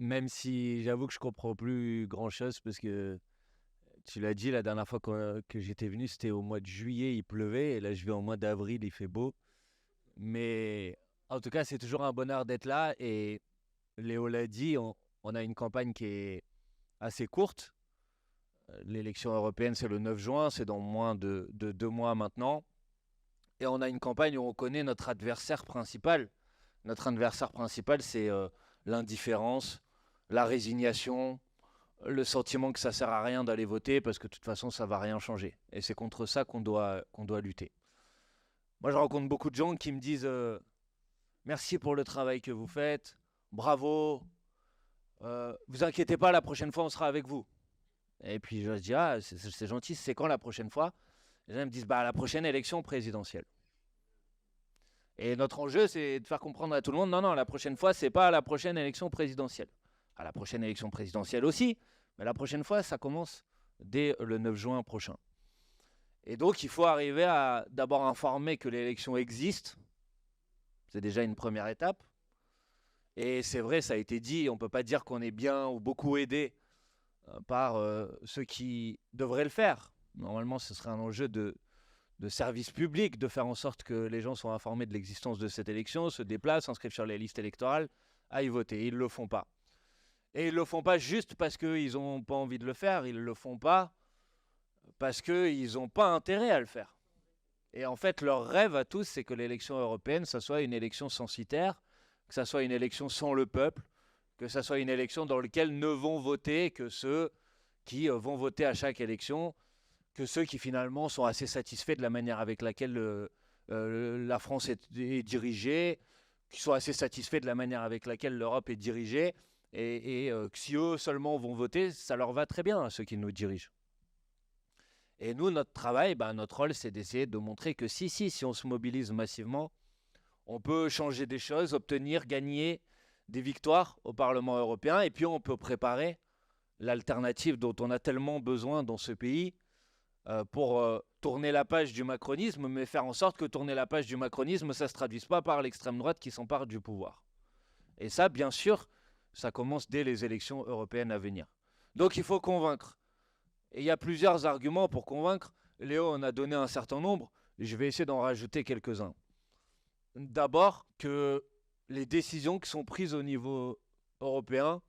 même si j'avoue que je comprends plus grand-chose parce que tu l'as dit, la dernière fois que j'étais venu, c'était au mois de juillet, il pleuvait, et là je vais au mois d'avril, il fait beau. Mais en tout cas, c'est toujours un bonheur d'être là, et Léo l'a dit, on a une campagne qui est assez courte. L'élection européenne, c'est le 9 juin, c'est dans moins de 2 mois maintenant. Et on a une campagne où on connaît notre adversaire principal. Notre adversaire principal, c'est l'indifférence, la résignation, le sentiment que ça sert à rien d'aller voter parce que de toute façon, ça va rien changer. Et c'est contre ça qu'on doit lutter. Moi, je rencontre beaucoup de gens qui me disent merci pour le travail que vous faites, bravo, vous inquiétez pas, la prochaine fois, on sera avec vous. Et puis je dis ah, c'est gentil, c'est quand la prochaine fois? Les gens me disent bah la prochaine élection présidentielle. Et notre enjeu, c'est de faire comprendre à tout le monde, non, non, la prochaine fois, c'est pas à la prochaine élection présidentielle. À la prochaine élection présidentielle aussi, mais la prochaine fois, ça commence dès le 9 juin prochain. Et donc, il faut arriver à d'abord informer que l'élection existe. C'est déjà une première étape. Et c'est vrai, ça a été dit, on ne peut pas dire qu'on est bien ou beaucoup aidé par ceux qui devraient le faire. Normalement, ce serait un enjeu de service public, de faire en sorte que les gens soient informés de l'existence de cette élection, se déplacent, s'inscrivent sur les listes électorales, aillent voter. Ils ne le font pas. Et ils ne le font pas juste parce qu'ils n'ont pas envie de le faire, ils ne le font pas parce qu'ils n'ont pas intérêt à le faire. Et en fait, leur rêve à tous, c'est que l'élection européenne, ça soit une élection censitaire, que ça soit une élection sans le peuple, que ça soit une élection dans laquelle ne vont voter que ceux qui vont voter à chaque élection, que ceux qui finalement sont assez satisfaits de la manière avec laquelle la France est dirigée, qui sont assez satisfaits de la manière avec laquelle l'Europe est dirigée, et que si eux seulement vont voter, ça leur va très bien à ceux qui nous dirigent. Et nous, notre travail, notre rôle, c'est d'essayer de montrer que si on se mobilise massivement, on peut changer des choses, obtenir, gagner des victoires au Parlement européen, et puis on peut préparer l'alternative dont on a tellement besoin dans ce pays pour tourner la page du macronisme, mais faire en sorte que tourner la page du macronisme, ça ne se traduise pas par l'extrême droite qui s'empare du pouvoir. Et ça, bien sûr, ça commence dès les élections européennes à venir. Donc il faut convaincre. Et il y a plusieurs arguments pour convaincre. Léo en a donné un certain nombre. Je vais essayer d'en rajouter quelques-uns. D'abord, que les décisions qui sont prises au niveau européen,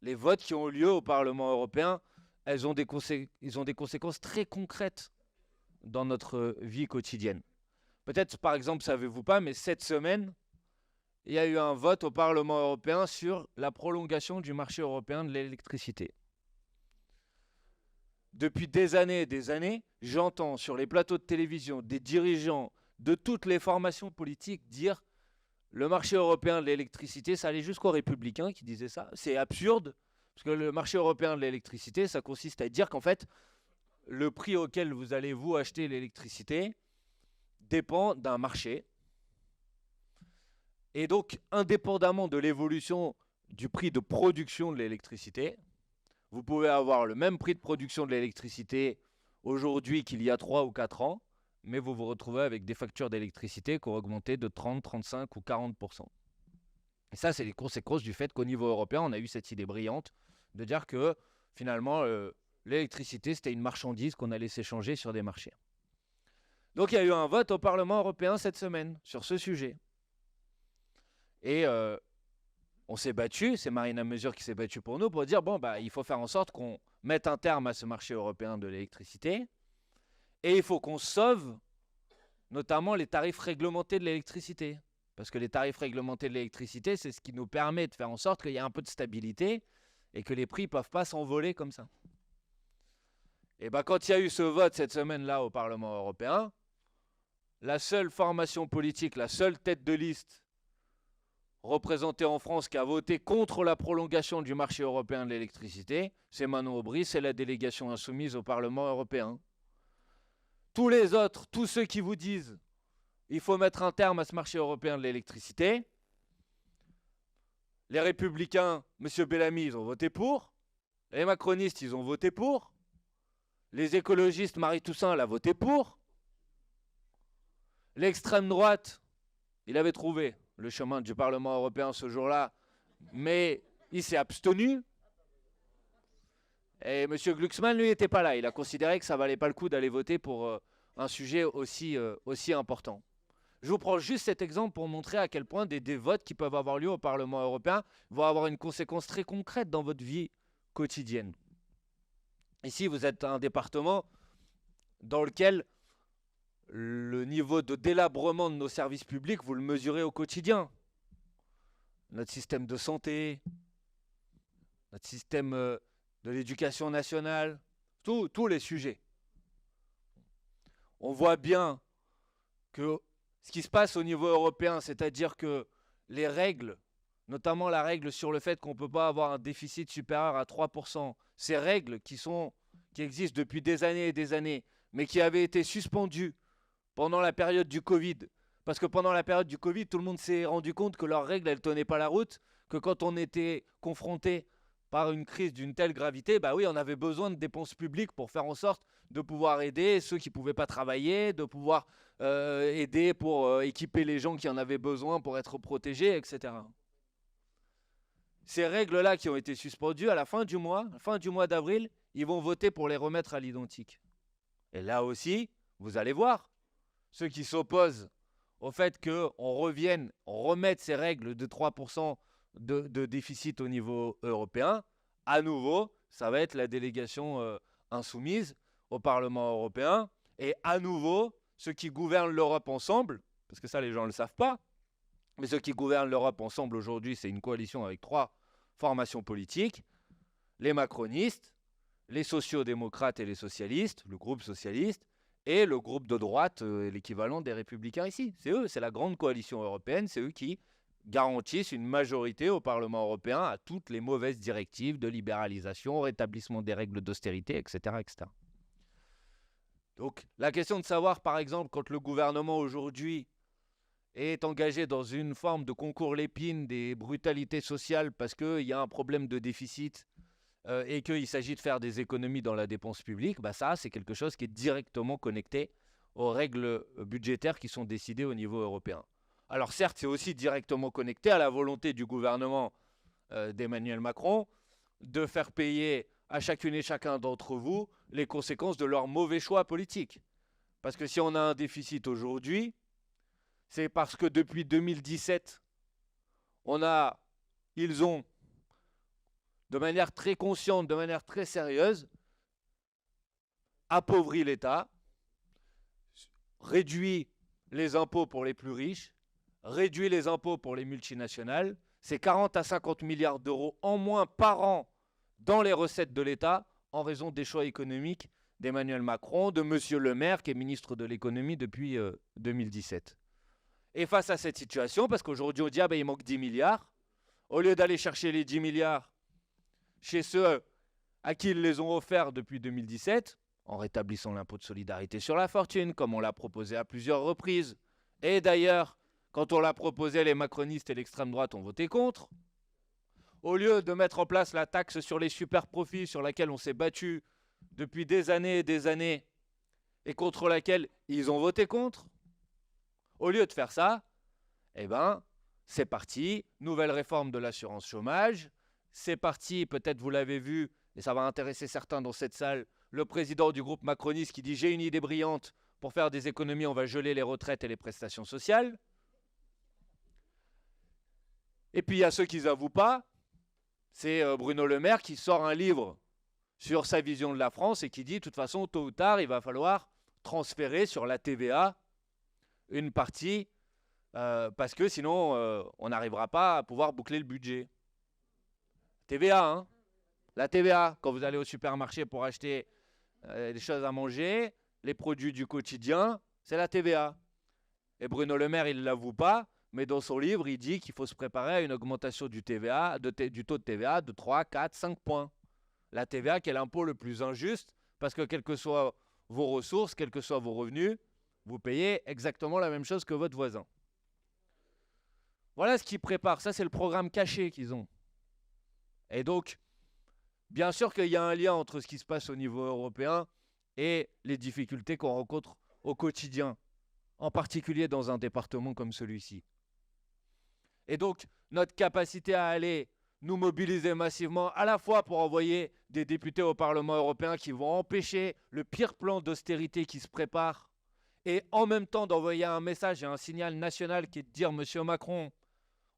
les votes qui ont lieu au Parlement européen, ils ont des conséquences très concrètes dans notre vie quotidienne. Peut-être, par exemple, savez-vous pas, mais cette semaine, il y a eu un vote au Parlement européen sur la prolongation du marché européen de l'électricité. Depuis des années, j'entends sur les plateaux de télévision des dirigeants de toutes les formations politiques dire le marché européen de l'électricité, ça allait jusqu'aux républicains qui disaient ça. C'est absurde, parce que le marché européen de l'électricité, ça consiste à dire qu'en fait, le prix auquel vous allez vous acheter l'électricité dépend d'un marché. Et donc, indépendamment de l'évolution du prix de production de l'électricité, vous pouvez avoir le même prix de production de l'électricité aujourd'hui qu'il y a 3 ou 4 ans, mais vous vous retrouvez avec des factures d'électricité qui ont augmenté de 30, 35 ou 40%. Et ça, c'est les conséquences du fait qu'au niveau européen, on a eu cette idée brillante de dire que finalement, l'électricité, c'était une marchandise qu'on allait s'échanger sur des marchés. Donc il y a eu un vote au Parlement européen cette semaine sur ce sujet. Et on s'est battu, c'est Marina Mesure qui s'est battue pour nous, pour dire, bon, il faut faire en sorte qu'on mette un terme à ce marché européen de l'électricité, et il faut qu'on sauve notamment les tarifs réglementés de l'électricité. Parce que les tarifs réglementés de l'électricité, c'est ce qui nous permet de faire en sorte qu'il y ait un peu de stabilité, et que les prix ne peuvent pas s'envoler comme ça. Et quand il y a eu ce vote cette semaine-là au Parlement européen, la seule formation politique, la seule tête de liste représentée en France qui a voté contre la prolongation du marché européen de l'électricité, c'est Manon Aubry, c'est la délégation insoumise au Parlement européen. Tous les autres, tous ceux qui vous disent il faut mettre un terme à ce marché européen de l'électricité, les républicains, M. Bellamy, ils ont voté pour, les macronistes, ils ont voté pour, les écologistes, Marie Toussaint, elle a voté pour, l'extrême droite, il avait trouvé le chemin du Parlement européen ce jour-là, mais Il s'est abstenu. Et M. Glucksmann, lui, n'était pas là. Il a considéré que ça valait pas le coup d'aller voter pour un sujet aussi important. Je vous prends juste cet exemple pour montrer à quel point des votes qui peuvent avoir lieu au Parlement européen vont avoir une conséquence très concrète dans votre vie quotidienne. Ici, vous êtes un département dans lequel le niveau de délabrement de nos services publics, vous le mesurez au quotidien. Notre système de santé, notre système de l'éducation nationale, tous les sujets. On voit bien que ce qui se passe au niveau européen, c'est-à-dire que les règles, notamment la règle sur le fait qu'on ne peut pas avoir un déficit supérieur à 3%, ces règles qui existent depuis des années et des années, mais qui avaient été suspendues pendant la période du Covid, parce que pendant la période du Covid, tout le monde s'est rendu compte que leurs règles, elles ne tenaient pas la route, que quand on était confronté par une crise d'une telle gravité, bah oui, on avait besoin de dépenses publiques pour faire en sorte de pouvoir aider ceux qui ne pouvaient pas travailler, de pouvoir aider pour équiper les gens qui en avaient besoin pour être protégés, etc. Ces règles-là qui ont été suspendues à la fin du mois d'avril, ils vont voter pour les remettre à l'identique. Et là aussi, vous allez voir, ceux qui s'opposent au fait qu'on remette ces règles de 3% de déficit au niveau européen, à nouveau, ça va être la délégation insoumise au Parlement européen. Et à nouveau, ceux qui gouvernent l'Europe ensemble, parce que ça les gens ne le savent pas, mais ceux qui gouvernent l'Europe ensemble aujourd'hui, c'est une coalition avec 3 formations politiques, les macronistes, les sociodémocrates et les socialistes, le groupe socialiste, et le groupe de droite, l'équivalent des républicains ici. C'est eux, c'est la grande coalition européenne, c'est eux qui garantissent une majorité au Parlement européen à toutes les mauvaises directives de libéralisation, rétablissement des règles d'austérité, etc., etc. Donc la question de savoir, par exemple, quand le gouvernement aujourd'hui est engagé dans une forme de concours l'épine des brutalités sociales parce qu'il y a un problème de déficit et qu'il s'agit de faire des économies dans la dépense publique, bah ça, c'est quelque chose qui est directement connecté aux règles budgétaires qui sont décidées au niveau européen. Alors certes, c'est aussi directement connecté à la volonté du gouvernement d'Emmanuel Macron de faire payer à chacune et chacun d'entre vous les conséquences de leurs mauvais choix politiques. Parce que si on a un déficit aujourd'hui, c'est parce que depuis 2017, ils ont, de manière très consciente, de manière très sérieuse, appauvri l'État, réduit les impôts pour les plus riches, réduit les impôts pour les multinationales. C'est 40 à 50 milliards d'euros en moins par an dans les recettes de l'État en raison des choix économiques d'Emmanuel Macron, de M. Le Maire, qui est ministre de l'économie depuis 2017. Et face à cette situation, parce qu'aujourd'hui on dit il manque 10 milliards, au lieu d'aller chercher les 10 milliards chez ceux à qui ils les ont offerts depuis 2017, en rétablissant l'impôt de solidarité sur la fortune, comme on l'a proposé à plusieurs reprises, et d'ailleurs, quand on l'a proposé, les macronistes et l'extrême droite ont voté contre, au lieu de mettre en place la taxe sur les super profits sur laquelle on s'est battu depuis des années et contre laquelle ils ont voté contre, au lieu de faire ça, eh ben, c'est parti, nouvelle réforme de l'assurance chômage, c'est parti, peut-être vous l'avez vu, et ça va intéresser certains dans cette salle, le président du groupe macroniste qui dit « j'ai une idée brillante, pour faire des économies, on va geler les retraites et les prestations sociales ». Et puis il y a ceux qui n'avouent pas, c'est Bruno Le Maire qui sort un livre sur sa vision de la France et qui dit, de toute façon, tôt ou tard, il va falloir transférer sur la TVA une partie, parce que sinon, on n'arrivera pas à pouvoir boucler le budget. TVA, hein. La TVA, quand vous allez au supermarché pour acheter des choses à manger, les produits du quotidien, c'est la TVA. Et Bruno Le Maire, il ne l'avoue pas, mais dans son livre, il dit qu'il faut se préparer à une augmentation du TVA, du taux de TVA de 3, 4, 5 points. La TVA qui est l'impôt le plus injuste, parce que quelles que soient vos ressources, quels que soient vos revenus, vous payez exactement la même chose que votre voisin. Voilà ce qu'ils préparent. Ça, c'est le programme caché qu'ils ont. Et donc, bien sûr qu'il y a un lien entre ce qui se passe au niveau européen et les difficultés qu'on rencontre au quotidien, en particulier dans un département comme celui-ci. Et donc, notre capacité à aller nous mobiliser massivement à la fois pour envoyer des députés au Parlement européen qui vont empêcher le pire plan d'austérité qui se prépare et en même temps d'envoyer un message et un signal national qui est de dire, Monsieur Macron,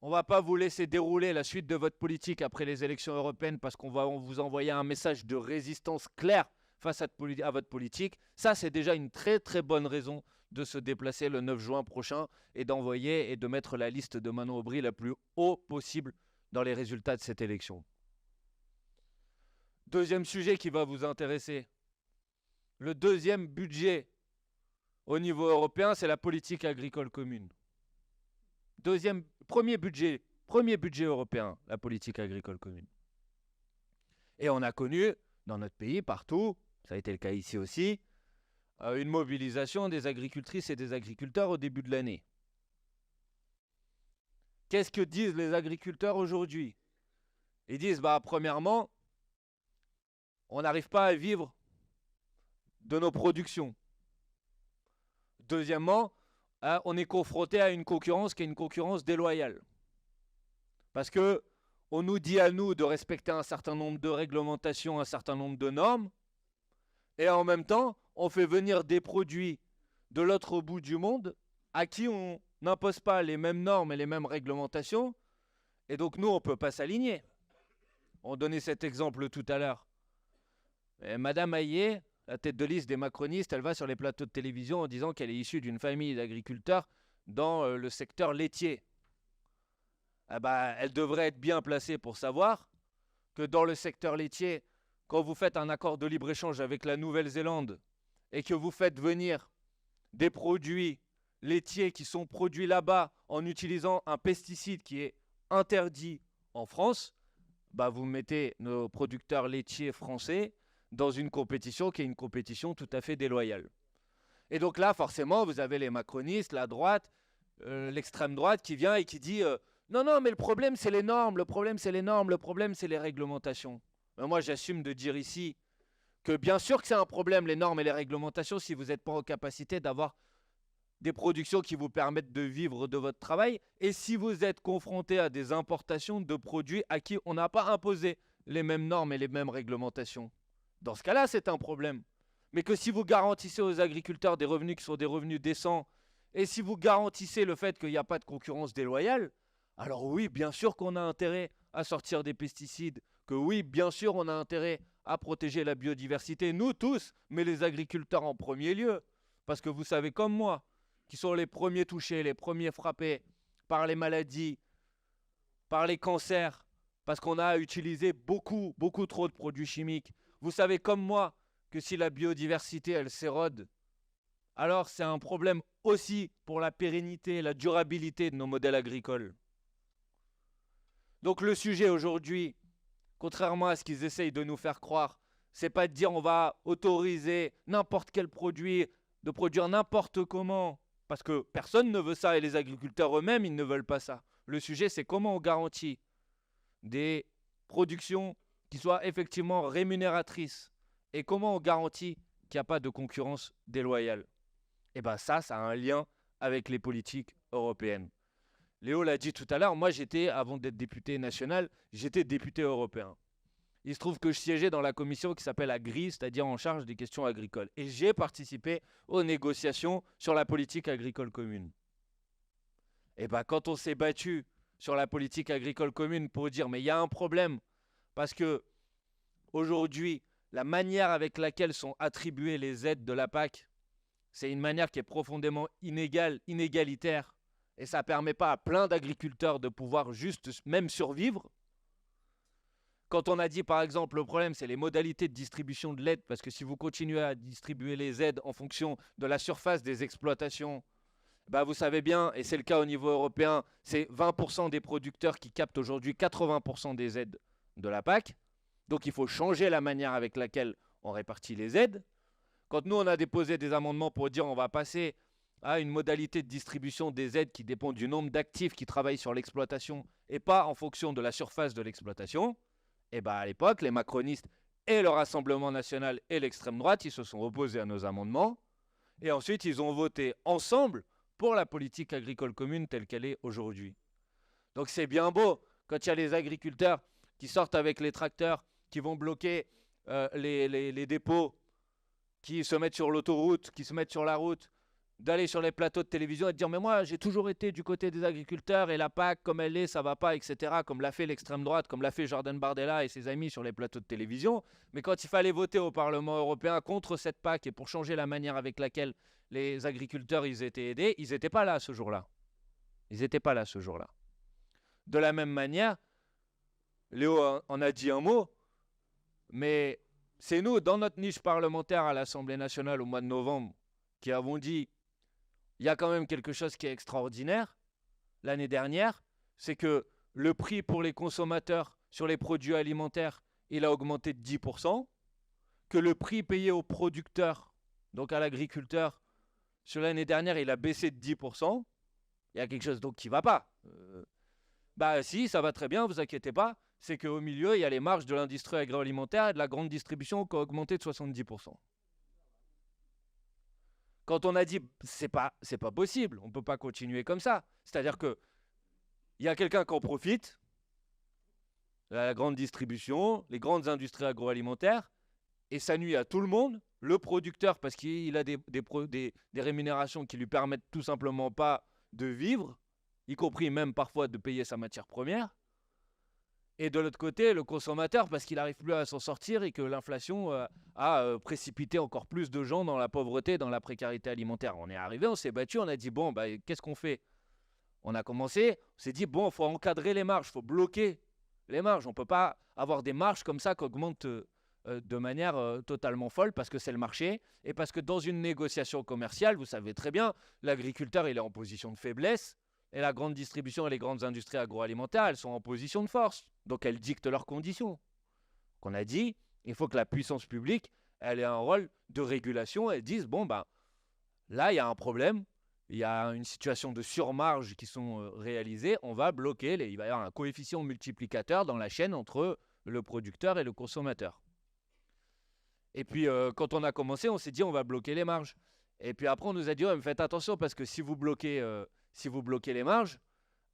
on ne va pas vous laisser dérouler la suite de votre politique après les élections européennes parce qu'on va vous envoyer un message de résistance clair face à votre politique. Ça, c'est déjà une très très bonne raison de se déplacer le 9 juin prochain et d'envoyer et de mettre la liste de Manon Aubry la plus haut possible dans les résultats de cette élection. Deuxième sujet qui va vous intéresser. Le deuxième budget au niveau européen, c'est la politique agricole commune. Premier budget européen, la politique agricole commune. Et on a connu, dans notre pays, partout, ça a été le cas ici aussi, une mobilisation des agricultrices et des agriculteurs au début de l'année. Qu'est-ce que disent les agriculteurs aujourd'hui? Ils disent, premièrement, on n'arrive pas à vivre de nos productions. Deuxièmement, on est confronté à une concurrence qui est une concurrence déloyale. Parce que on nous dit à nous de respecter un certain nombre de réglementations, un certain nombre de normes, et en même temps, on fait venir des produits de l'autre bout du monde à qui on n'impose pas les mêmes normes et les mêmes réglementations, et donc nous, on ne peut pas s'aligner. On donnait cet exemple tout à l'heure. Madame Hayé, la tête de liste des macronistes, elle va sur les plateaux de télévision en disant qu'elle est issue d'une famille d'agriculteurs dans le secteur laitier. Elle devrait être bien placée pour savoir que dans le secteur laitier, quand vous faites un accord de libre-échange avec la Nouvelle-Zélande et que vous faites venir des produits laitiers qui sont produits là-bas en utilisant un pesticide qui est interdit en France, vous mettez nos producteurs laitiers français dans une compétition qui est une compétition tout à fait déloyale. Et donc là, forcément, vous avez les macronistes, la droite, l'extrême droite qui vient et qui dit non, mais le problème, c'est les normes, le problème, c'est les normes, le problème, c'est les réglementations. Mais moi, j'assume de dire ici que bien sûr que c'est un problème, les normes et les réglementations, si vous n'êtes pas en capacité d'avoir des productions qui vous permettent de vivre de votre travail et si vous êtes confronté à des importations de produits à qui on n'a pas imposé les mêmes normes et les mêmes réglementations. Dans ce cas-là, c'est un problème. Mais que si vous garantissez aux agriculteurs des revenus qui sont des revenus décents et si vous garantissez le fait qu'il n'y a pas de concurrence déloyale, alors oui, bien sûr qu'on a intérêt à sortir des pesticides, que oui, bien sûr, on a intérêt à protéger la biodiversité, nous tous, mais les agriculteurs en premier lieu. Parce que vous savez comme moi, qui sont les premiers touchés, les premiers frappés par les maladies, par les cancers, parce qu'on a utilisé beaucoup trop de produits chimiques. Vous savez comme moi que si la biodiversité, elle s'érode, alors c'est un problème aussi pour la pérennité, la durabilité de nos modèles agricoles. Donc le sujet aujourd'hui, contrairement à ce qu'ils essayent de nous faire croire, c'est pas de dire on va autoriser n'importe quel produit, de produire n'importe comment, parce que personne ne veut ça et les agriculteurs eux-mêmes, ils ne veulent pas ça. Le sujet, c'est comment on garantit des productions qui soient effectivement rémunératrices et comment on garantit qu'il n'y a pas de concurrence déloyale. Et ça a un lien avec les politiques européennes. Léo l'a dit tout à l'heure, moi avant d'être député national, j'étais député européen. Il se trouve que je siégeais dans la commission qui s'appelle Agri, c'est-à-dire en charge des questions agricoles. Et j'ai participé aux négociations sur la politique agricole commune. Et quand on s'est battu sur la politique agricole commune pour dire mais il y a un problème, parce que aujourd'hui, la manière avec laquelle sont attribuées les aides de la PAC, c'est une manière qui est profondément inégalitaire. Et ça ne permet pas à plein d'agriculteurs de pouvoir juste même survivre. Quand on a dit par exemple le problème c'est les modalités de distribution de l'aide, parce que si vous continuez à distribuer les aides en fonction de la surface des exploitations, vous savez bien, et c'est le cas au niveau européen, c'est 20% des producteurs qui captent aujourd'hui 80% des aides de la PAC. Donc il faut changer la manière avec laquelle on répartit les aides. Quand nous on a déposé des amendements pour dire on va passer à une modalité de distribution des aides qui dépend du nombre d'actifs qui travaillent sur l'exploitation et pas en fonction de la surface de l'exploitation, à l'époque, les macronistes et le Rassemblement national et l'extrême droite, ils se sont opposés à nos amendements et ensuite ils ont voté ensemble pour la politique agricole commune telle qu'elle est aujourd'hui. Donc c'est bien beau Quand il y a les agriculteurs qui sortent avec les tracteurs, qui vont bloquer les dépôts, qui se mettent sur l'autoroute, qui se mettent sur la route, d'aller sur les plateaux de télévision et de dire mais moi j'ai toujours été du côté des agriculteurs et la PAC comme elle est ça va pas, etc., comme l'a fait l'extrême droite, comme l'a fait Jordan Bardella et ses amis sur les plateaux de télévision. Mais quand il fallait voter au Parlement européen contre cette PAC et pour changer la manière avec laquelle les agriculteurs ils étaient aidés, ils n'étaient pas là ce jour-là. Ils n'étaient pas là ce jour-là. De la même manière, Léo en a dit un mot, mais c'est nous, dans notre niche parlementaire à l'Assemblée nationale au mois de novembre, qui avons dit il y a quand même quelque chose qui est extraordinaire l'année dernière, c'est que le prix pour les consommateurs sur les produits alimentaires, il a augmenté de 10%, que le prix payé aux producteurs, donc à l'agriculteur, sur l'année dernière, il a baissé de 10%. Il y a quelque chose donc qui ne va pas. Bah si, ça va très bien, vous inquiétez pas. C'est qu'au milieu, il y a les marges de l'industrie agroalimentaire et de la grande distribution qui ont augmenté de 70%. Quand on a dit c'est pas possible, on ne peut pas continuer comme ça. C'est-à-dire que il y a quelqu'un qui en profite, la grande distribution, les grandes industries agroalimentaires, et ça nuit à tout le monde. Le producteur, parce qu'il a des rémunérations qui lui permettent tout simplement pas de vivre, y compris même parfois de payer sa matière première. Et de l'autre côté, le consommateur, parce qu'il n'arrive plus à s'en sortir et que l'inflation a précipité encore plus de gens dans la pauvreté, dans la précarité alimentaire. On est arrivé, on s'est battu, on a dit, bon, bah, qu'est-ce qu'on fait? On a commencé, on s'est dit, bon, il faut encadrer les marges, il faut bloquer les marges. On ne peut pas avoir des marges comme ça qui augmentent de manière totalement folle parce que c'est le marché et parce que dans une négociation commerciale, vous savez très bien, l'agriculteur, il est en position de faiblesse. Et la grande distribution et les grandes industries agroalimentaires, elles sont en position de force. Donc elles dictent leurs conditions. Qu'on a dit, il faut que la puissance publique, elle ait un rôle de régulation. Elle dise, bon, ben, là, il y a un problème. Il y a une situation de surmarge qui sont réalisées. On va bloquer, il va y avoir un coefficient multiplicateur dans la chaîne entre le producteur et le consommateur. Et puis, quand on a commencé, on s'est dit, on va bloquer les marges. Et puis après, on nous a dit, ouais, mais faites attention parce que si vous bloquez les marges,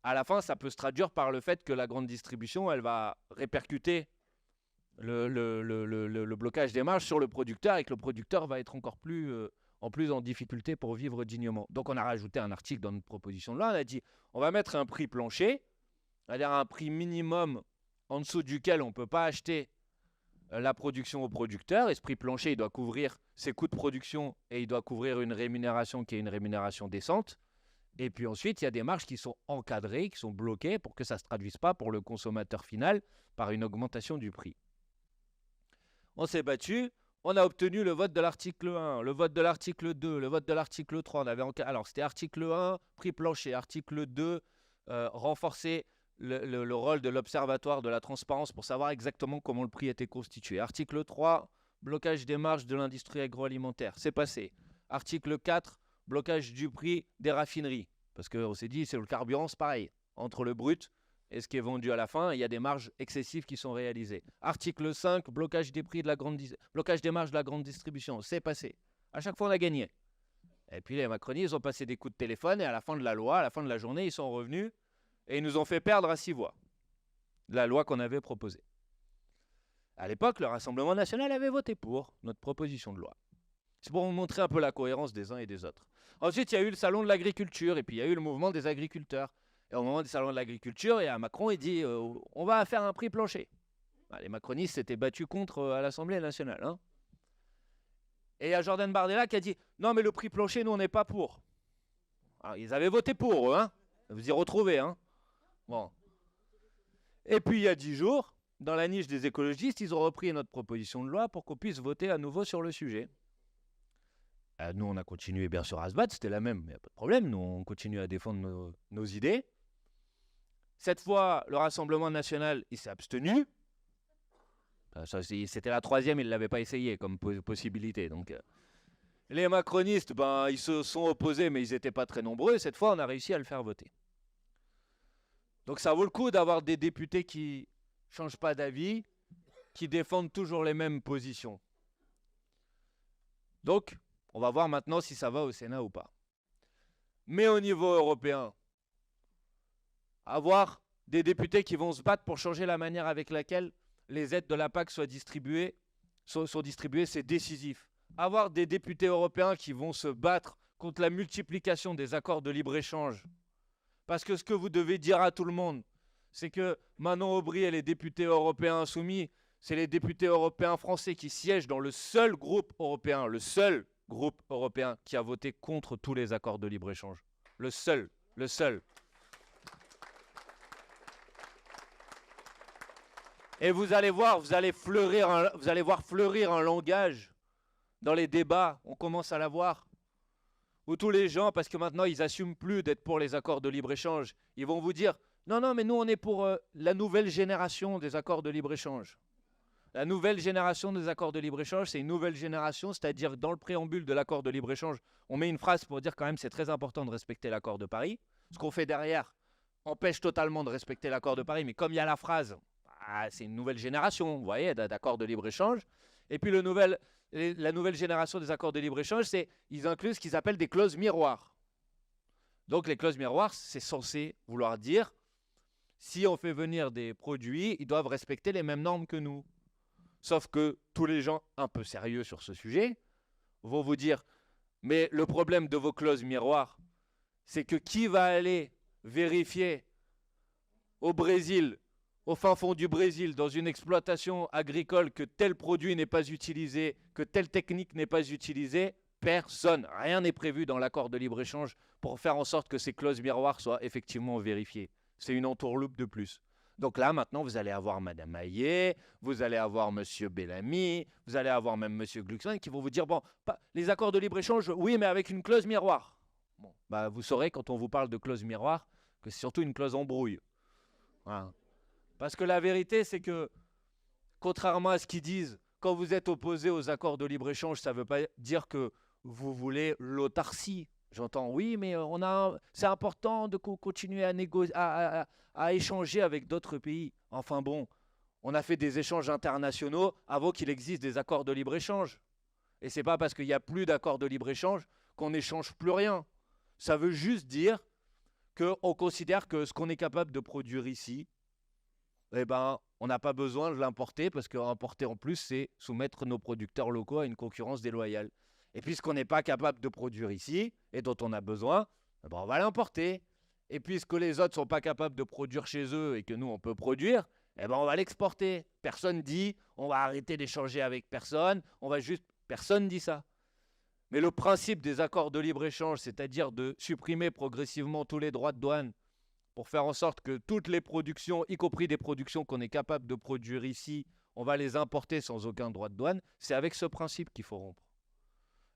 à la fin, ça peut se traduire par le fait que la grande distribution, elle va répercuter le blocage des marges sur le producteur et que le producteur va être encore plus en difficulté pour vivre dignement. Donc, on a rajouté un article dans notre proposition de loi. On a dit, on va mettre un prix plancher, c'est-à-dire un prix minimum en dessous duquel on ne peut pas acheter la production au producteur. Et ce prix plancher, il doit couvrir ses coûts de production et il doit couvrir une rémunération qui est une rémunération décente. Et puis ensuite, il y a des marges qui sont encadrées, qui sont bloquées pour que ça ne se traduise pas pour le consommateur final par une augmentation du prix. On s'est battu, on a obtenu le vote de l'article 1, le vote de l'article 2, le vote de l'article 3. Alors c'était article 1, prix plancher, article 2, renforcer le rôle de l'observatoire de la transparence pour savoir exactement comment le prix était constitué. Article 3, blocage des marges de l'industrie agroalimentaire, c'est passé. Article 4, blocage du prix des raffineries. Parce qu'on s'est dit, c'est le carburant, c'est pareil. Entre le brut et ce qui est vendu à la fin, il y a des marges excessives qui sont réalisées. Article 5, blocage des prix blocage des marges de la grande distribution. C'est passé. À chaque fois, on a gagné. Et puis les macronistes, ils ont passé des coups de téléphone et à la fin de la loi, à la fin de la journée, ils sont revenus et ils nous ont fait perdre à 6 voix. La loi qu'on avait proposée. À l'époque, le Rassemblement national avait voté pour notre proposition de loi. C'est pour vous montrer un peu la cohérence des uns et des autres. Ensuite, il y a eu le salon de l'agriculture et puis il y a eu le mouvement des agriculteurs. Et au moment du salon de l'agriculture, il y a Macron, il dit on va faire un prix plancher. Les macronistes s'étaient battus contre à l'Assemblée nationale. Hein. Et il y a Jordan Bardella qui a dit non, mais le prix plancher, nous, on n'est pas pour. Alors, ils avaient voté pour eux. Hein. Vous y retrouvez. Hein. Bon. Et puis, il y a 10 jours, dans la niche des écologistes, ils ont repris notre proposition de loi pour qu'on puisse voter à nouveau sur le sujet. Nous, on a continué bien sûr à se battre, c'était la même, il n'y a pas de problème. Nous, on continue à défendre nos idées. Cette fois, le Rassemblement national, il s'est abstenu. C'était la troisième, il ne l'avait pas essayé comme possibilité. Donc, les macronistes, ils se sont opposés, mais ils n'étaient pas très nombreux. Cette fois, on a réussi à le faire voter. Donc, ça vaut le coup d'avoir des députés qui ne changent pas d'avis, qui défendent toujours les mêmes positions. Donc, on va voir maintenant si ça va au Sénat ou pas. Mais au niveau européen, avoir des députés qui vont se battre pour changer la manière avec laquelle les aides de la PAC sont distribuées, c'est décisif. Avoir des députés européens qui vont se battre contre la multiplication des accords de libre-échange. Parce que ce que vous devez dire à tout le monde, c'est que Manon Aubry et les députés européens insoumis, c'est les députés européens français qui siègent dans le seul groupe européen qui a voté contre tous les accords de libre-échange. Le seul. Et vous allez voir fleurir un langage dans les débats, on commence à la voir, où tous les gens, parce que maintenant ils n'assument plus d'être pour les accords de libre-échange, ils vont vous dire « Non, mais nous on est pour la nouvelle génération des accords de libre-échange ». La nouvelle génération des accords de libre-échange, c'est une nouvelle génération, c'est-à-dire dans le préambule de l'accord de libre-échange, on met une phrase pour dire quand même c'est très important de respecter l'accord de Paris. Ce qu'on fait derrière empêche totalement de respecter l'accord de Paris, mais comme il y a la phrase, c'est une nouvelle génération, vous voyez, d'accords de libre-échange. Et puis la nouvelle génération des accords de libre-échange, ils incluent ce qu'ils appellent des clauses miroirs. Donc les clauses miroirs, c'est censé vouloir dire, si on fait venir des produits, ils doivent respecter les mêmes normes que nous. Sauf que tous les gens un peu sérieux sur ce sujet vont vous dire « Mais le problème de vos clauses miroirs, c'est que qui va aller vérifier au Brésil, au fin fond du Brésil, dans une exploitation agricole, que tel produit n'est pas utilisé, que telle technique n'est pas utilisée? Personne. Rien n'est prévu dans l'accord de libre-échange pour faire en sorte que ces clauses miroirs soient effectivement vérifiées. C'est une entourloupe de plus. Donc là, maintenant, vous allez avoir Madame Maillet, vous allez avoir Monsieur Bellamy, vous allez avoir même Monsieur Glucksmann qui vont vous dire, bon, les accords de libre-échange, oui, mais avec une clause miroir. Bon, vous saurez, quand on vous parle de clause miroir, que c'est surtout une clause embrouille. Voilà. Parce que la vérité, c'est que, contrairement à ce qu'ils disent, quand vous êtes opposé aux accords de libre-échange, ça ne veut pas dire que vous voulez l'autarcie. J'entends, oui, mais c'est important de continuer à échanger avec d'autres pays. Enfin bon, on a fait des échanges internationaux avant qu'il existe des accords de libre-échange. Et ce n'est pas parce qu'il n'y a plus d'accords de libre-échange qu'on n'échange plus rien. Ça veut juste dire qu'on considère que ce qu'on est capable de produire ici, on n'a pas besoin de l'importer, parce qu'importer en plus, c'est soumettre nos producteurs locaux à une concurrence déloyale. Et puisqu'on n'est pas capable de produire ici, et dont on a besoin, on va l'importer. Et puisque les autres ne sont pas capables de produire chez eux, et que nous, on peut produire, on va l'exporter. Personne dit, on va arrêter d'échanger avec personne, personne dit ça. Mais le principe des accords de libre-échange, c'est-à-dire de supprimer progressivement tous les droits de douane, pour faire en sorte que toutes les productions, y compris des productions qu'on est capable de produire ici, on va les importer sans aucun droit de douane, c'est avec ce principe qu'il faut rompre.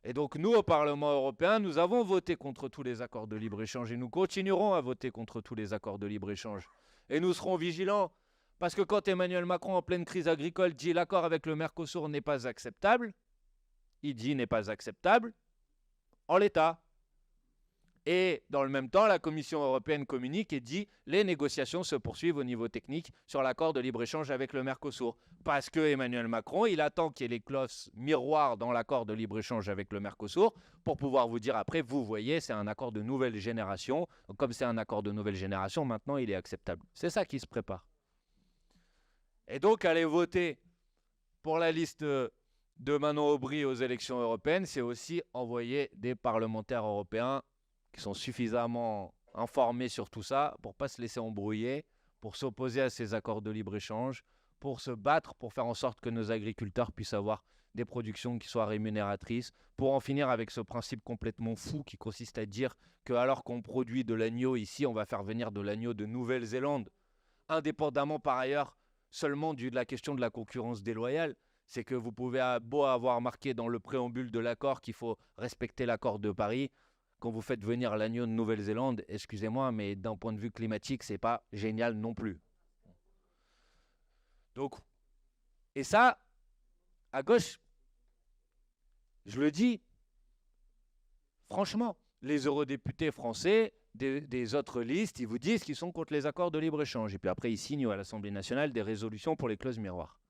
Et donc nous, au Parlement européen, nous avons voté contre tous les accords de libre-échange et nous continuerons à voter contre tous les accords de libre-échange. Et nous serons vigilants, parce que quand Emmanuel Macron, en pleine crise agricole, dit l'accord avec le Mercosur n'est pas acceptable, il dit n'est pas acceptable en l'état. Et dans le même temps, la Commission européenne communique et dit les négociations se poursuivent au niveau technique sur l'accord de libre-échange avec le Mercosur. Parce que Emmanuel Macron, il attend qu'il y ait les clauses miroirs dans l'accord de libre-échange avec le Mercosur pour pouvoir vous dire après, vous voyez, c'est un accord de nouvelle génération. Comme c'est un accord de nouvelle génération, maintenant il est acceptable. C'est ça qui se prépare. Et donc aller voter pour la liste de Manon Aubry aux élections européennes, c'est aussi envoyer des parlementaires européens qui sont suffisamment informés sur tout ça pour ne pas se laisser embrouiller, pour s'opposer à ces accords de libre-échange, pour se battre, pour faire en sorte que nos agriculteurs puissent avoir des productions qui soient rémunératrices, pour en finir avec ce principe complètement fou qui consiste à dire que alors qu'on produit de l'agneau ici, on va faire venir de l'agneau de Nouvelle-Zélande, indépendamment par ailleurs seulement de la question de la concurrence déloyale. C'est que vous pouvez beau avoir marqué dans le préambule de l'accord qu'il faut respecter l'accord de Paris. Quand vous faites venir l'agneau de Nouvelle-Zélande, excusez-moi, mais d'un point de vue climatique, c'est pas génial non plus. Donc, et ça, à gauche, je le dis, franchement, les eurodéputés français des autres listes, ils vous disent qu'ils sont contre les accords de libre-échange. Et puis après, ils signent à l'Assemblée nationale des résolutions pour les clauses miroirs.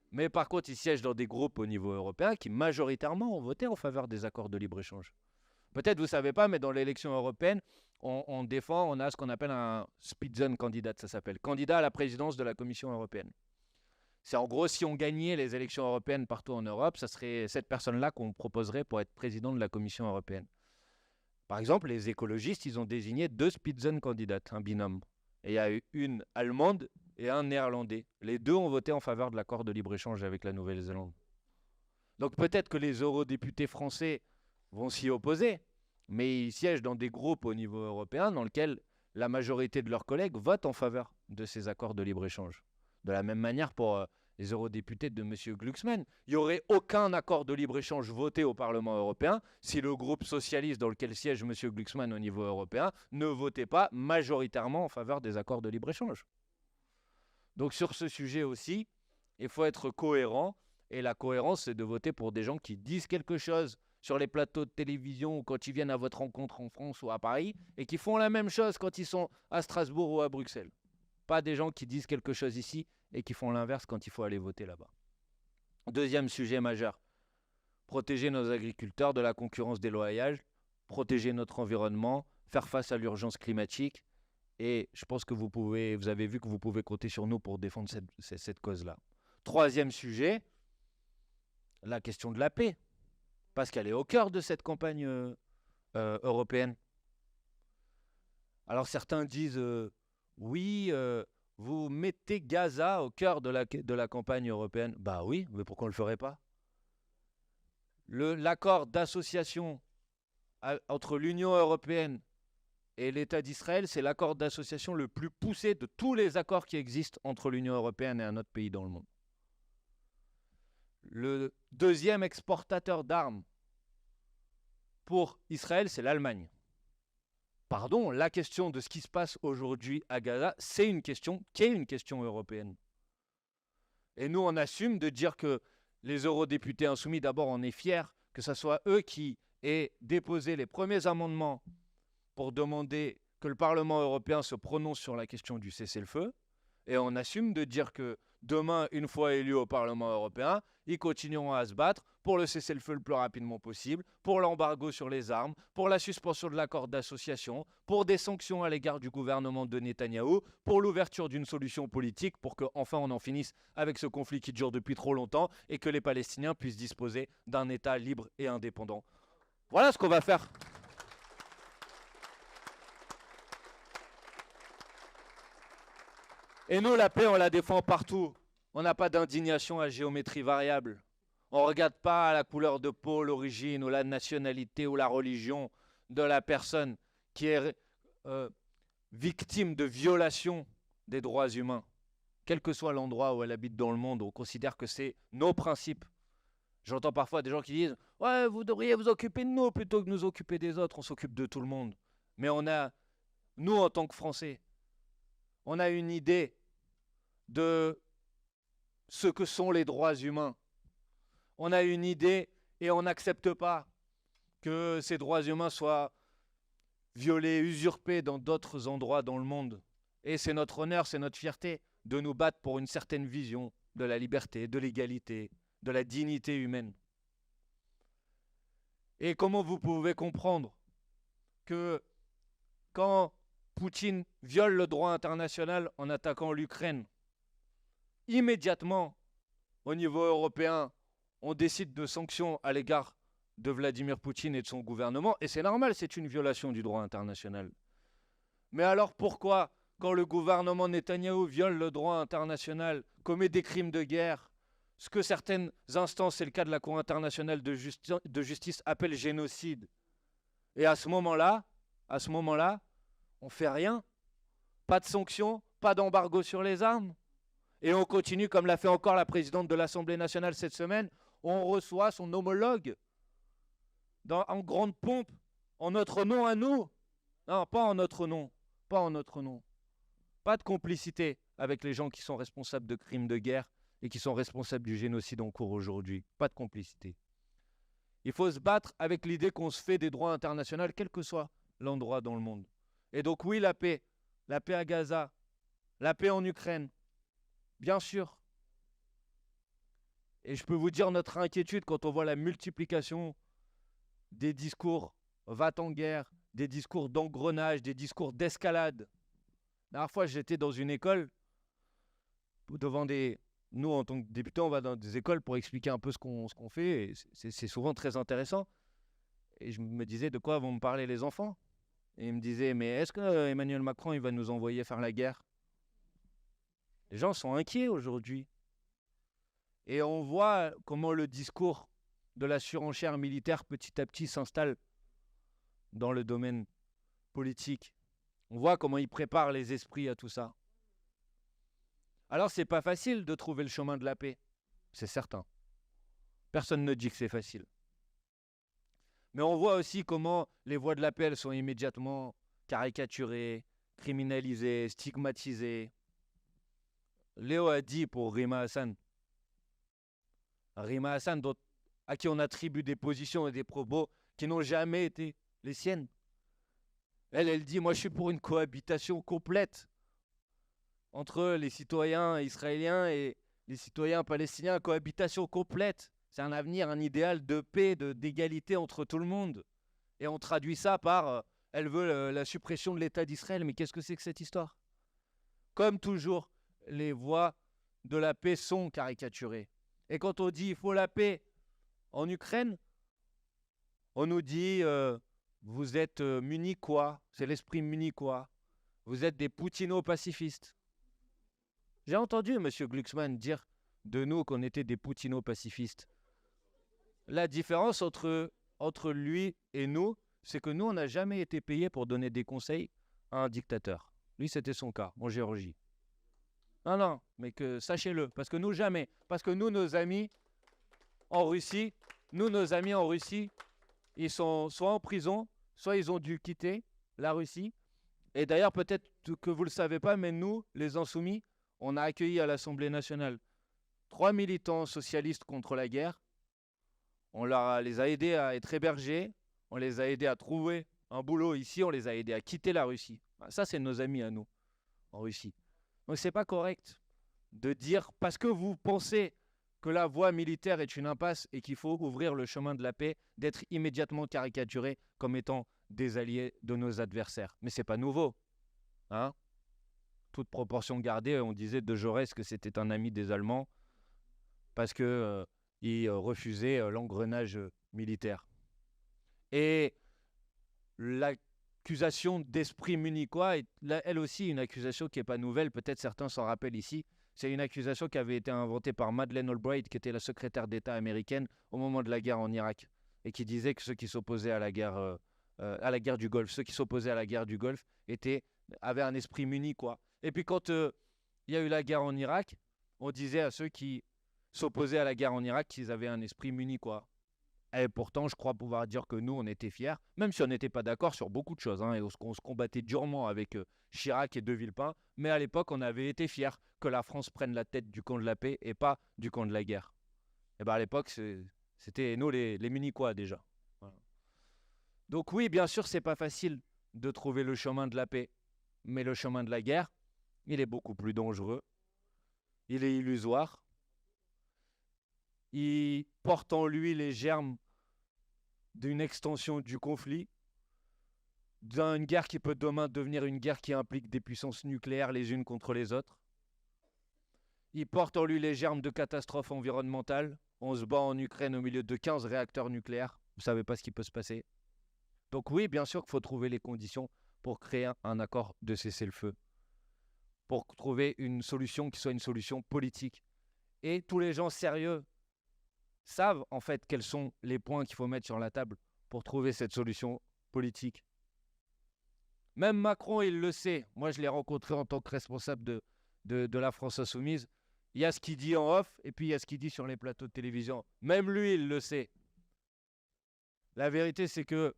Mais par contre, ils siègent dans des groupes au niveau européen qui majoritairement ont voté en faveur des accords de libre-échange. Peut-être vous ne savez pas, mais dans l'élection européenne, on a ce qu'on appelle un Spitzenkandidat, ça s'appelle, candidat à la présidence de la Commission européenne. C'est en gros, si on gagnait les élections européennes partout en Europe, ça serait cette personne-là qu'on proposerait pour être président de la Commission européenne. Par exemple, les écologistes, ils ont désigné 2 Spitzenkandidaten, un binôme. Et il y a eu une allemande et un néerlandais. Les 2 ont voté en faveur de l'accord de libre-échange avec la Nouvelle-Zélande. Donc peut-être que les eurodéputés français vont s'y opposer, mais ils siègent dans des groupes au niveau européen dans lesquels la majorité de leurs collègues votent en faveur de ces accords de libre-échange. De la même manière pour les eurodéputés de M. Glucksmann, il n'y aurait aucun accord de libre-échange voté au Parlement européen si le groupe socialiste dans lequel siège M. Glucksmann au niveau européen ne votait pas majoritairement en faveur des accords de libre-échange. Donc sur ce sujet aussi, il faut être cohérent, et la cohérence, c'est de voter pour des gens qui disent quelque chose sur les plateaux de télévision ou quand ils viennent à votre rencontre en France ou à Paris, et qui font la même chose quand ils sont à Strasbourg ou à Bruxelles. Pas des gens qui disent quelque chose ici et qui font l'inverse quand il faut aller voter là-bas. Deuxième sujet majeur, protéger nos agriculteurs de la concurrence déloyale, protéger notre environnement, faire face à l'urgence climatique. Et je pense que vous avez vu que vous pouvez compter sur nous pour défendre cette cause-là. Troisième sujet, la question de la paix, parce qu'elle est au cœur de cette campagne européenne. Alors certains disent, oui, vous mettez Gaza au cœur de la campagne européenne. Bah oui, mais pourquoi on ne le ferait pas? L'accord d'association entre l'Union européenne et l'État d'Israël, c'est l'accord d'association le plus poussé de tous les accords qui existent entre l'Union européenne et un autre pays dans le monde. Le deuxième exportateur d'armes pour Israël, c'est l'Allemagne. Pardon, la question de ce qui se passe aujourd'hui à Gaza, c'est une question qui est une question européenne. Et nous, on assume de dire que les eurodéputés insoumis, d'abord, on est fiers que ce soit eux qui aient déposé les premiers amendements pour demander que le Parlement européen se prononce sur la question du cessez-le-feu. Et on assume de dire que demain, une fois élus au Parlement européen, ils continueront à se battre pour le cessez-le-feu le plus rapidement possible, pour l'embargo sur les armes, pour la suspension de l'accord d'association, pour des sanctions à l'égard du gouvernement de Netanyahou, pour l'ouverture d'une solution politique pour qu'enfin on en finisse avec ce conflit qui dure depuis trop longtemps et que les Palestiniens puissent disposer d'un État libre et indépendant. Voilà ce qu'on va faire. Et nous, la paix, on la défend partout. On n'a pas d'indignation à géométrie variable. On ne regarde pas la couleur de peau, l'origine ou la nationalité ou la religion de la personne qui est victime de violation des droits humains. Quel que soit l'endroit où elle habite dans le monde, on considère que c'est nos principes. J'entends parfois des gens qui disent « Ouais, vous devriez vous occuper de nous plutôt que nous occuper des autres. On s'occupe de tout le monde. » Mais nous, en tant que Français, on a une idée de ce que sont les droits humains. On a une idée et on n'accepte pas que ces droits humains soient violés, usurpés dans d'autres endroits dans le monde. Et c'est notre honneur, c'est notre fierté de nous battre pour une certaine vision de la liberté, de l'égalité, de la dignité humaine. Et comment vous pouvez comprendre que quand Poutine viole le droit international en attaquant l'Ukraine, immédiatement, au niveau européen, on décide de sanctions à l'égard de Vladimir Poutine et de son gouvernement, et c'est normal, c'est une violation du droit international. Mais alors pourquoi, quand le gouvernement Netanyahou viole le droit international, commet des crimes de guerre, ce que certaines instances, c'est le cas de la Cour internationale de justice, appellent génocide, et à ce moment-là, on fait rien, pas de sanctions, pas d'embargo sur les armes, et on continue comme l'a fait encore la présidente de l'Assemblée nationale cette semaine, on reçoit son homologue en grande pompe, en notre nom à nous. Non, pas en notre nom, pas en notre nom. Pas de complicité avec les gens qui sont responsables de crimes de guerre et qui sont responsables du génocide en cours aujourd'hui. Pas de complicité. Il faut se battre avec l'idée qu'on se fait des droits internationaux, quel que soit l'endroit dans le monde. Et donc oui, la paix à Gaza, la paix en Ukraine, bien sûr. Et je peux vous dire notre inquiétude quand on voit la multiplication des discours va-t-en-guerre, des discours d'engrenage, des discours d'escalade. La dernière fois, j'étais dans une école, devant des... Nous, en tant que débutants, on va dans des écoles pour expliquer un peu ce qu'on fait. Et c'est souvent très intéressant. Et je me disais, de quoi vont me parler les enfants? Et ils me disaient, mais est-ce que Emmanuel Macron, il va nous envoyer faire la guerre? Les gens sont inquiets aujourd'hui. Et on voit comment le discours de la surenchère militaire petit à petit s'installe dans le domaine politique. On voit comment il prépare les esprits à tout ça. Alors, c'est pas facile de trouver le chemin de la paix, c'est certain. Personne ne dit que c'est facile. Mais on voit aussi comment les voies de la paix elles sont immédiatement caricaturées, criminalisées, stigmatisées. Léo a dit pour Rima Hassan, à qui on attribue des positions et des propos qui n'ont jamais été les siennes. Elle dit, moi je suis pour une cohabitation complète entre les citoyens israéliens et les citoyens palestiniens, cohabitation complète. C'est un avenir, un idéal de paix, d'égalité entre tout le monde. Et on traduit ça par, elle veut la suppression de l'État d'Israël. Mais qu'est-ce que c'est que cette histoire? Comme toujours, les voies de la paix sont caricaturées. Et quand on dit il faut la paix en Ukraine, on nous dit vous êtes munichois, c'est l'esprit munichois, vous êtes des poutino-pacifistes. J'ai entendu M. Glucksmann dire de nous qu'on était des poutino-pacifistes. La différence entre lui et nous, c'est que nous, on n'a jamais été payés pour donner des conseils à un dictateur. Lui, c'était son cas, en Géorgie. Non, mais que sachez-le, parce que nous, jamais. Parce que nous, nos amis en Russie, ils sont soit en prison, soit ils ont dû quitter la Russie. Et d'ailleurs, peut-être que vous ne le savez pas, mais nous, les Insoumis, on a accueilli à l'Assemblée nationale 3 militants socialistes contre la guerre. On les a aidés à être hébergés, on les a aidés à trouver un boulot ici, on les a aidés à quitter la Russie. Ça, c'est nos amis à nous, en Russie. Donc, c'est pas correct de dire, parce que vous pensez que la voie militaire est une impasse et qu'il faut ouvrir le chemin de la paix, d'être immédiatement caricaturé comme étant des alliés de nos adversaires. Mais c'est pas nouveau. Hein? Toute proportion gardée, on disait de Jaurès que c'était un ami des Allemands parce qu'il refusait l'engrenage militaire. Et l'accusation d'esprit munichois est elle aussi une accusation qui n'est pas nouvelle, peut-être certains s'en rappellent ici. C'est une accusation qui avait été inventée par Madeleine Albright, qui était la secrétaire d'État américaine au moment de la guerre en Irak, et qui disait que ceux qui s'opposaient à la guerre du Golfe, avaient un esprit munichois. Et puis quand il y a eu la guerre en Irak, on disait à ceux qui s'opposaient à la guerre en Irak qu'ils avaient un esprit munichois. Et pourtant, je crois pouvoir dire que nous, on était fiers, même si on n'était pas d'accord sur beaucoup de choses, et on se combattait durement avec Chirac et De Villepin, mais à l'époque, on avait été fiers que la France prenne la tête du camp de la paix et pas du camp de la guerre. Et bien à l'époque, c'était nous les munichois déjà. Voilà. Donc oui, bien sûr, c'est pas facile de trouver le chemin de la paix, mais le chemin de la guerre, il est beaucoup plus dangereux, il est illusoire, il porte en lui les germes d'une extension du conflit, d'une guerre qui peut demain devenir une guerre qui implique des puissances nucléaires les unes contre les autres. Il porte en lui les germes de catastrophes environnementales. On se bat en Ukraine au milieu de 15 réacteurs nucléaires. Vous ne savez pas ce qui peut se passer. Donc oui, bien sûr qu'il faut trouver les conditions pour créer un accord de cessez-le-feu, pour trouver une solution qui soit une solution politique. Et tous les gens sérieux savent en fait quels sont les points qu'il faut mettre sur la table pour trouver cette solution politique. Même Macron, il le sait. Moi, je l'ai rencontré en tant que responsable de la France Insoumise. Il y a ce qu'il dit en off et puis il y a ce qu'il dit sur les plateaux de télévision. Même lui, il le sait. La vérité, c'est que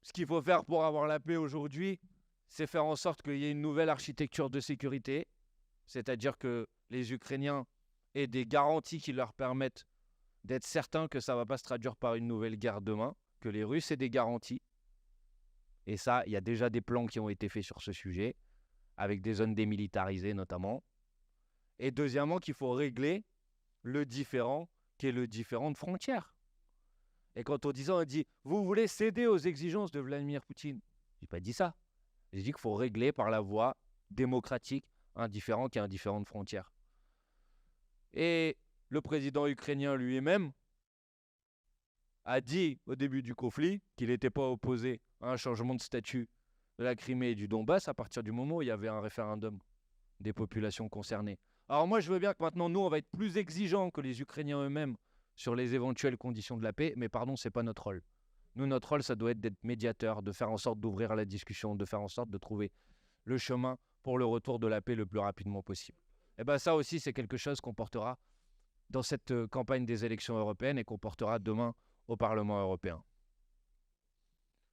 ce qu'il faut faire pour avoir la paix aujourd'hui, c'est faire en sorte qu'il y ait une nouvelle architecture de sécurité, c'est-à-dire que les Ukrainiens aient des garanties qui leur permettent d'être certains que ça ne va pas se traduire par une nouvelle guerre demain, que les Russes aient des garanties. Et ça, il y a déjà des plans qui ont été faits sur ce sujet, avec des zones démilitarisées notamment. Et deuxièmement, qu'il faut régler le différend, qui est le différend de frontières. Et quand on dit ça, on dit « Vous voulez céder aux exigences de Vladimir Poutine ?» J'ai pas dit ça. J'ai dit qu'il faut régler par la voie démocratique un différend qui a différentes frontières. Et le président ukrainien lui-même a dit au début du conflit qu'il n'était pas opposé à un changement de statut de la Crimée et du Donbass à partir du moment où il y avait un référendum des populations concernées. Alors moi, je veux bien que maintenant, nous, on va être plus exigeants que les Ukrainiens eux-mêmes sur les éventuelles conditions de la paix, mais pardon, ce n'est pas notre rôle. Nous, notre rôle, ça doit être d'être médiateur, de faire en sorte d'ouvrir la discussion, de faire en sorte de trouver le chemin pour le retour de la paix le plus rapidement possible. Et bien ça aussi, c'est quelque chose qu'on portera dans cette campagne des élections européennes et qu'on portera demain au Parlement européen.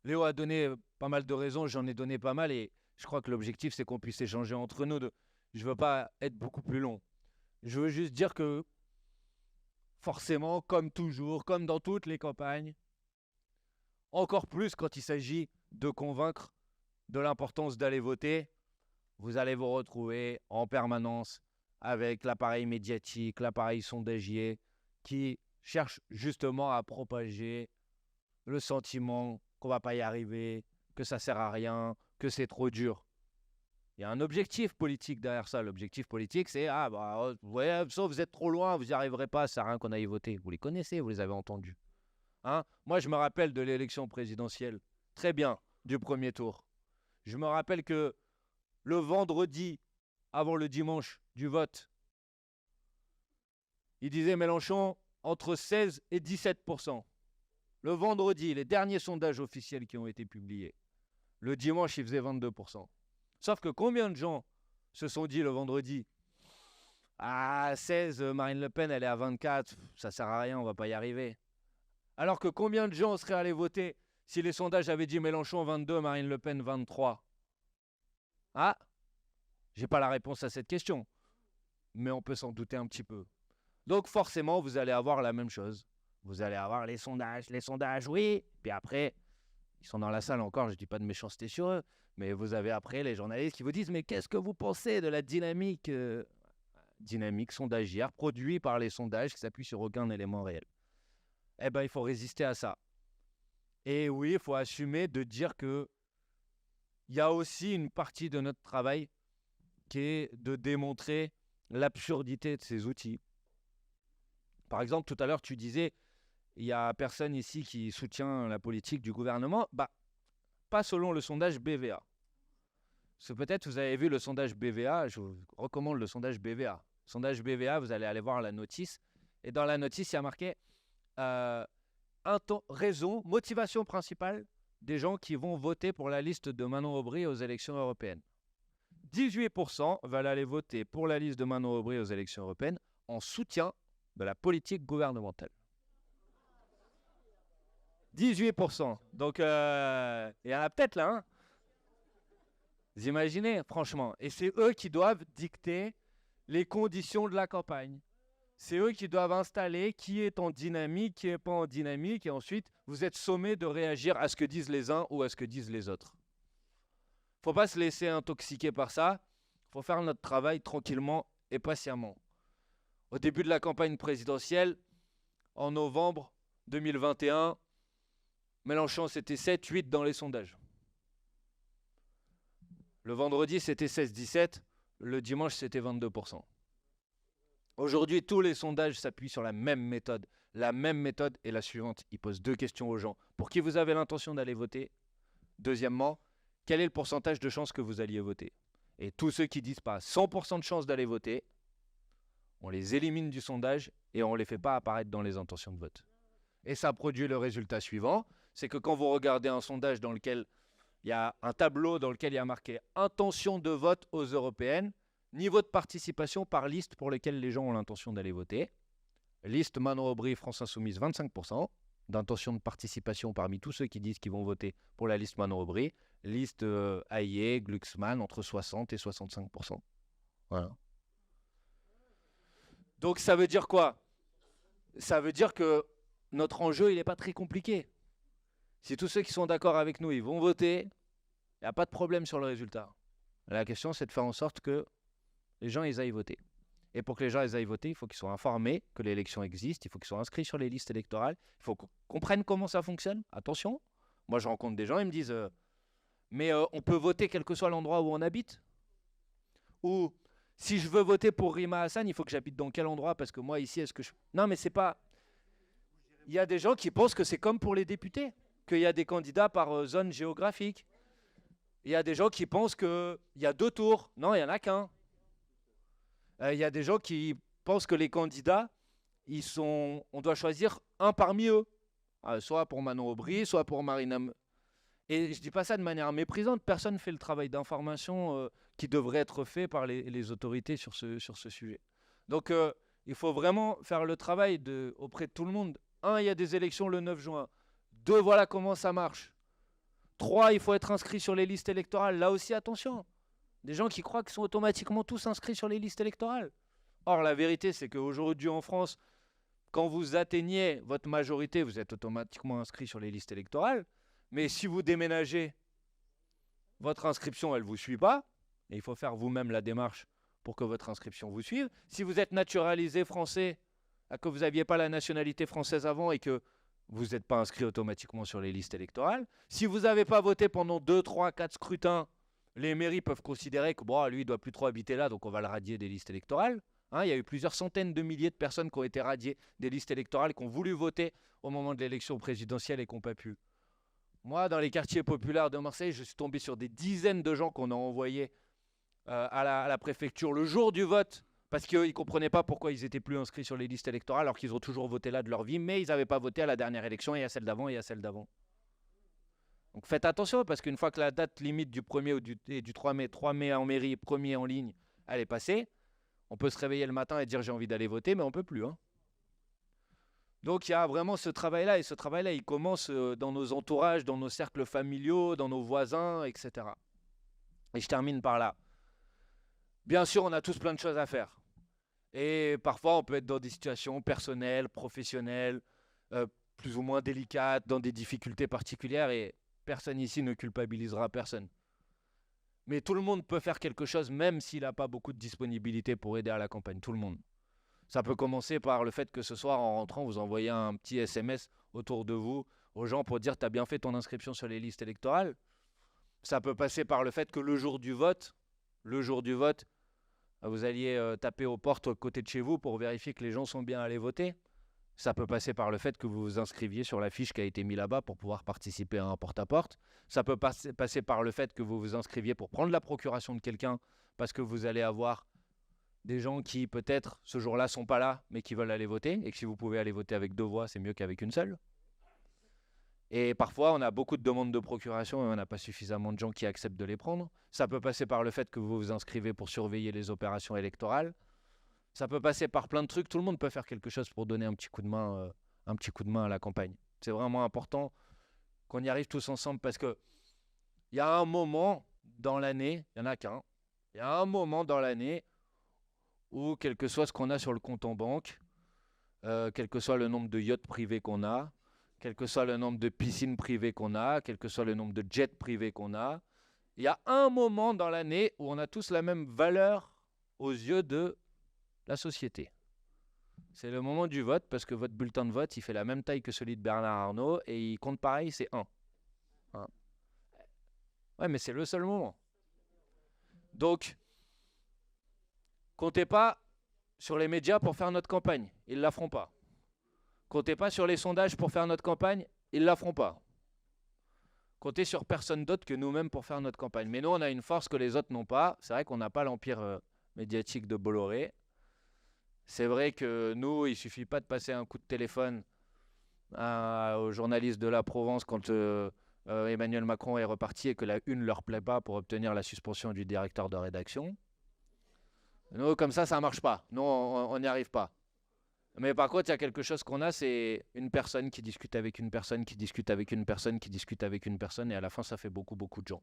Léo a donné pas mal de raisons, j'en ai donné pas mal et je crois que l'objectif, c'est qu'on puisse échanger entre nous. Je ne veux pas être beaucoup plus long. Je veux juste dire que forcément, comme toujours, comme dans toutes les campagnes, encore plus quand il s'agit de convaincre de l'importance d'aller voter, vous allez vous retrouver en permanence avec l'appareil médiatique, l'appareil sondagier qui cherche justement à propager le sentiment qu'on ne va pas y arriver, que ça ne sert à rien, que c'est trop dur. Il y a un objectif politique derrière ça. L'objectif politique, c'est « Ah, bah, ouais, sauf vous êtes trop loin, vous n'y arriverez pas, ça ne sert à rien qu'on aille voter. » Vous les connaissez, vous les avez entendus. Hein? Moi, je me rappelle de l'élection présidentielle, très bien, du premier tour. Je me rappelle que le vendredi, avant le dimanche du vote, il disait Mélenchon entre 16 et 17%. Le vendredi, les derniers sondages officiels qui ont été publiés. Le dimanche, il faisait 22%. Sauf que combien de gens se sont dit le vendredi Ah, 16, Marine Le Pen, elle est à 24, ça sert à rien, on va pas y arriver. Alors que combien de gens seraient allés voter si les sondages avaient dit Mélenchon 22, Marine Le Pen 23? Ah, j'ai pas la réponse à cette question, mais on peut s'en douter un petit peu. Donc forcément, vous allez avoir la même chose. Vous allez avoir les sondages, oui. Puis après, ils sont dans la salle encore, je ne dis pas de méchanceté sur eux, mais vous avez après les journalistes qui vous disent « Mais qu'est-ce que vous pensez de la dynamique sondagière produite par les sondages qui s'appuient sur aucun élément réel ?» Eh bien, il faut résister à ça. Et oui, il faut assumer de dire qu'il y a aussi une partie de notre travail qui est de démontrer l'absurdité de ces outils. Par exemple, tout à l'heure, tu disais il n'y a personne ici qui soutient la politique du gouvernement. Bah, pas selon le sondage BVA. Parce que peut-être vous avez vu le sondage BVA, je vous recommande le sondage BVA. Sondage BVA, vous allez aller voir la notice. Et dans la notice, il y a marqué raison, motivation principale des gens qui vont voter pour la liste de Manon Aubry aux élections européennes. 18% veulent aller voter pour la liste de Manon Aubry aux élections européennes en soutien de la politique gouvernementale. 18%. Donc, il y en a peut-être là. Hein, vous imaginez, franchement. Et c'est eux qui doivent dicter les conditions de la campagne. C'est eux qui doivent installer qui est en dynamique, qui n'est pas en dynamique. Et ensuite, vous êtes sommés de réagir à ce que disent les uns ou à ce que disent les autres. Il ne faut pas se laisser intoxiquer par ça. Il faut faire notre travail tranquillement et patiemment. Au début de la campagne présidentielle, en novembre 2021, Mélenchon, c'était 7-8 dans les sondages. Le vendredi, c'était 16-17. Le dimanche, c'était 22%. Aujourd'hui, tous les sondages s'appuient sur la même méthode. La même méthode est la suivante. Ils posent 2 questions aux gens. Pour qui vous avez l'intention d'aller voter? Deuxièmement, quel est le pourcentage de chances que vous alliez voter? Et tous ceux qui disent pas 100% de chances d'aller voter, on les élimine du sondage et on ne les fait pas apparaître dans les intentions de vote. Et ça produit le résultat suivant. C'est que quand vous regardez un sondage dans lequel il y a un tableau dans lequel il y a marqué intention de vote aux européennes, niveau de participation par liste pour lesquelles les gens ont l'intention d'aller voter. Liste Manon Aubry, France Insoumise, 25% d'intention de participation parmi tous ceux qui disent qu'ils vont voter pour la liste Manon Aubry. Liste Hayek, Glucksmann, entre 60 et 65%. Voilà. Donc ça veut dire quoi? Ça veut dire que notre enjeu, il n'est pas très compliqué. Si tous ceux qui sont d'accord avec nous, ils vont voter, il n'y a pas de problème sur le résultat. La question, c'est de faire en sorte que les gens, ils aillent voter. Et pour que les gens aillent voter, il faut qu'ils soient informés que l'élection existe, il faut qu'ils soient inscrits sur les listes électorales, il faut qu'on comprenne comment ça fonctionne. Attention, moi je rencontre des gens, ils me disent mais on peut voter quel que soit l'endroit où on habite. Ou si je veux voter pour Rima Hassan, il faut que j'habite dans quel endroit? Parce que moi ici, est-ce que je... Non, mais c'est pas... Il y a des gens qui pensent que c'est comme pour les députés, qu'il y a des candidats par zone géographique. Il y a des gens qui pensent qu'il y a 2 tours. Non, il n'y en a qu'un. Il y a des gens qui pensent que les candidats, on doit choisir un parmi eux. Soit pour Manon Aubry, soit pour Marina... Et je ne dis pas ça de manière méprisante. Personne ne fait le travail d'information qui devrait être fait par les autorités sur ce sujet. Donc, il faut vraiment faire le travail auprès de tout le monde. 1, il y a des élections le 9 juin. 2, voilà comment ça marche. 3, il faut être inscrit sur les listes électorales. Là aussi, attention. Des gens qui croient qu'ils sont automatiquement tous inscrits sur les listes électorales. Or, la vérité, c'est qu'aujourd'hui en France, quand vous atteignez votre majorité, vous êtes automatiquement inscrit sur les listes électorales. Mais si vous déménagez, votre inscription, elle ne vous suit pas. Et il faut faire vous-même la démarche pour que votre inscription vous suive. Si vous êtes naturalisé français, que vous n'aviez pas la nationalité française avant et que vous n'êtes pas inscrit automatiquement sur les listes électorales. Si vous n'avez pas voté pendant 2, 3, 4 scrutins, les mairies peuvent considérer que bon, lui, il ne doit plus trop habiter là, donc on va le radier des listes électorales. Il y a eu plusieurs centaines de milliers de personnes qui ont été radiées des listes électorales, qui ont voulu voter au moment de l'élection présidentielle et qui n'ont pas pu. Moi, dans les quartiers populaires de Marseille, je suis tombé sur des dizaines de gens qu'on a envoyés à la préfecture le jour du vote parce qu'ils ne comprenaient pas pourquoi ils n'étaient plus inscrits sur les listes électorales alors qu'ils ont toujours voté là de leur vie, mais ils n'avaient pas voté à la dernière élection et à celle d'avant et à celle d'avant. Donc faites attention parce qu'une fois que la date limite du 1er ou du 3 mai en mairie, 1er en ligne, elle est passée, on peut se réveiller le matin et dire j'ai envie d'aller voter, mais on ne peut plus. Donc il y a vraiment ce travail-là, et ce travail-là, il commence dans nos entourages, dans nos cercles familiaux, dans nos voisins, etc. Et je termine par là. Bien sûr, on a tous plein de choses à faire. Et parfois, on peut être dans des situations personnelles, professionnelles, plus ou moins délicates, dans des difficultés particulières, et personne ici ne culpabilisera personne. Mais tout le monde peut faire quelque chose, même s'il n'a pas beaucoup de disponibilité pour aider à la campagne. Tout le monde. Ça peut commencer par le fait que ce soir, en rentrant, vous envoyez un petit SMS autour de vous, aux gens, pour dire « t'as bien fait ton inscription sur les listes électorales ». Ça peut passer par le fait que le jour du vote, vous alliez taper aux portes à côté de chez vous pour vérifier que les gens sont bien allés voter. Ça peut passer par le fait que vous vous inscriviez sur la fiche qui a été mise là-bas pour pouvoir participer à un porte-à-porte. Ça peut passer par le fait que vous vous inscriviez pour prendre la procuration de quelqu'un parce que vous allez avoir des gens qui peut-être ce jour-là sont pas là mais qui veulent aller voter et que si vous pouvez aller voter avec 2 voix, c'est mieux qu'avec une seule. Et parfois, on a beaucoup de demandes de procuration et on n'a pas suffisamment de gens qui acceptent de les prendre. Ça peut passer par le fait que vous vous inscrivez pour surveiller les opérations électorales. Ça peut passer par plein de trucs. Tout le monde peut faire quelque chose pour donner un petit coup de main à la campagne. C'est vraiment important qu'on y arrive tous ensemble parce qu'il y a un moment dans l'année, il n'y en a qu'un, il y a un moment dans l'année où, quel que soit ce qu'on a sur le compte en banque, quel que soit le nombre de yachts privés qu'on a, quel que soit le nombre de piscines privées qu'on a, quel que soit le nombre de jets privés qu'on a, il y a un moment dans l'année où on a tous la même valeur aux yeux de la société. C'est le moment du vote, parce que votre bulletin de vote, il fait la même taille que celui de Bernard Arnault, et il compte pareil, c'est 1. Ouais, mais c'est le seul moment. Donc, comptez pas sur les médias pour faire notre campagne. Ils ne la feront pas. Comptez pas sur les sondages pour faire notre campagne. Ils ne la feront pas. Comptez sur personne d'autre que nous-mêmes pour faire notre campagne. Mais nous, on a une force que les autres n'ont pas. C'est vrai qu'on n'a pas l'empire médiatique de Bolloré. C'est vrai que nous, il ne suffit pas de passer un coup de téléphone aux journalistes de la Provence quand Emmanuel Macron est reparti et que la une ne leur plaît pas pour obtenir la suspension du directeur de rédaction. Nous, comme ça ne marche pas. Nous, on n'y arrive pas. Mais par contre, il y a quelque chose qu'on a, c'est une personne qui discute avec une personne, qui discute avec une personne, qui discute avec une personne, et à la fin, ça fait beaucoup, beaucoup de gens.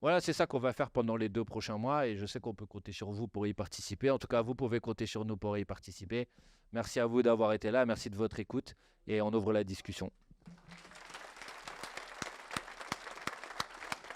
Voilà, c'est ça qu'on va faire pendant les 2 prochains mois, et je sais qu'on peut compter sur vous pour y participer. En tout cas, vous pouvez compter sur nous pour y participer. Merci à vous d'avoir été là, merci de votre écoute, et on ouvre la discussion.